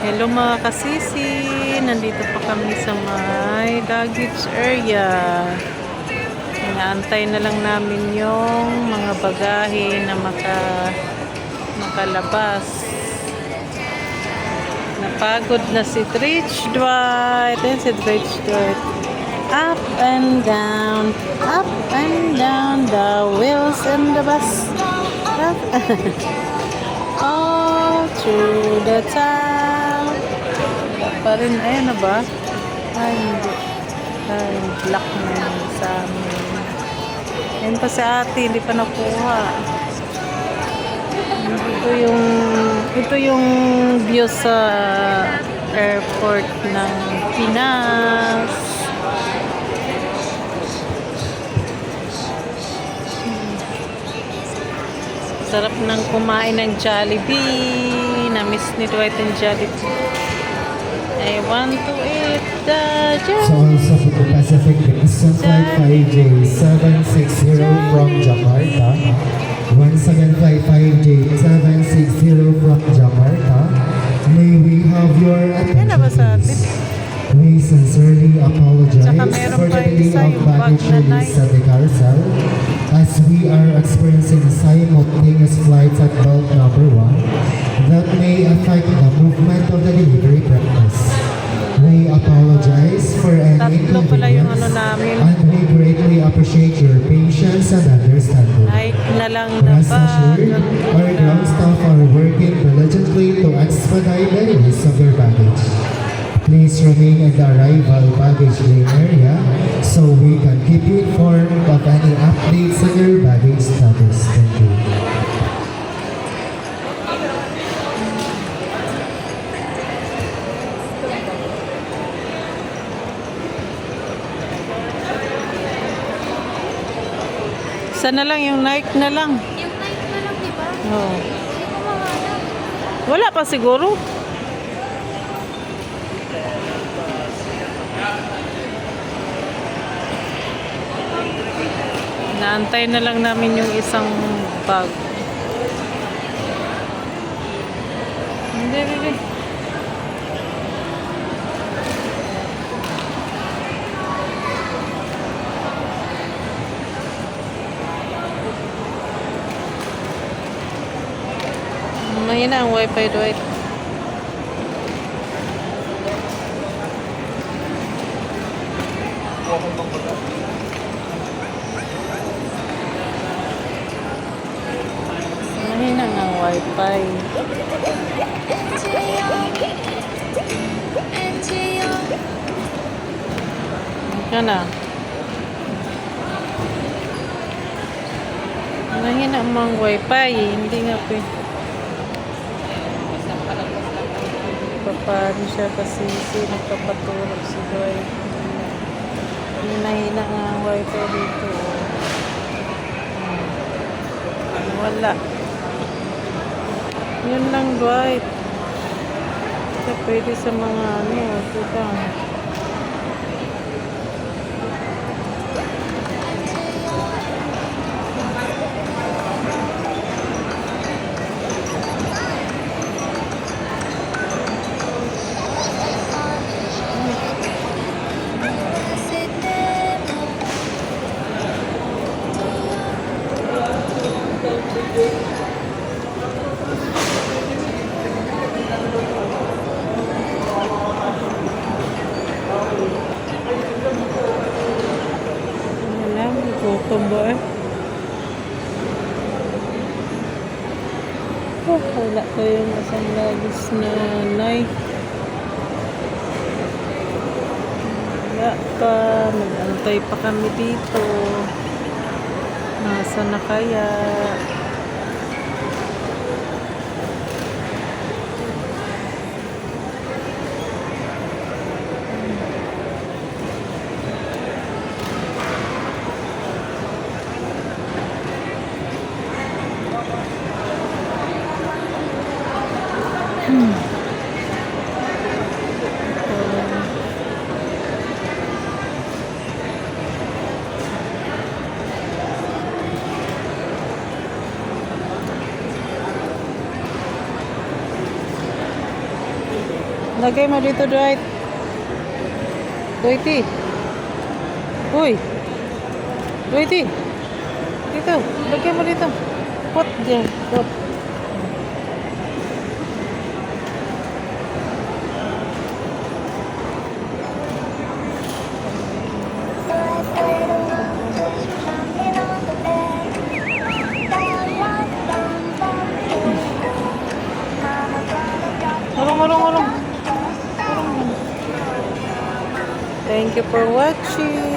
Hello mga kasisi, nandito pa kami sa may luggage area. Inaantay na lang namin yung mga bagahe na makalabas. Napagod na si Rich Dwight. Ayan si Rich Dwight. Up and down the wheels in the bus. Up all through the town. Pa rin, ayan na ba? Ay, hindi. Ay, black na yun sa amin. Ayan pa si ate, hindi pa nakuha. Ito yung view sa airport ng Pinas. Sarap ng kumain ng Jollibee. Na-miss ni Dwight ang Jollibee. I want to eat the Jollibee. So also for the Pacific Kingston Flight 5J760 from Jakarta. Once again, Flight 5J760 from Jakarta. May we have your Yan na ba sa atin? attention, please? We sincerely apologize Tsaka meron for pa the isa delay of yung baggage bag na release at the carousel, as we are experiencing simultaneous flights at belt number 1 that may affect the movement of the delivery practice. We apologize for any Tatlo pala yung ano inconvenience namin. and we greatly appreciate your patience and understanding. Nike na lang na Rest ba? assured, our ground staff are working diligently to expedite the release of your baggage. Please remain in the arrival baggage lane area so we can keep you informed of any updates on your baggage status. Thank you. Isa na lang yung Nike na lang. Yung night na lang, di ba? Oh. Hindi ko mahanap. Wala pa siguro. Naantay na lang namin yung isang bag. Hindi, hindi. Mahina ang wifi, Dwight. Mahina nga ang wifi. Ka na. Mahina ang wifi. Hindi nga po. Paano siya kasi nagpapatulog si Dwight. Hinahina nga ang wifi dito. Wala. Yun lang, Dwight. Ito pwede sa mga ano. Ito lang. Wala, gutom ba eh? Oh, wala ko yung isang lagis na Nike. Wala pa. Mag-antay pa kami dito. Nasa na kaya? Lagay mo dito, Dwight. Dwighty. Uy. Dwighty. Dito. Lagay mo dito. Put dyan. Put. Urong. Thank you for watching.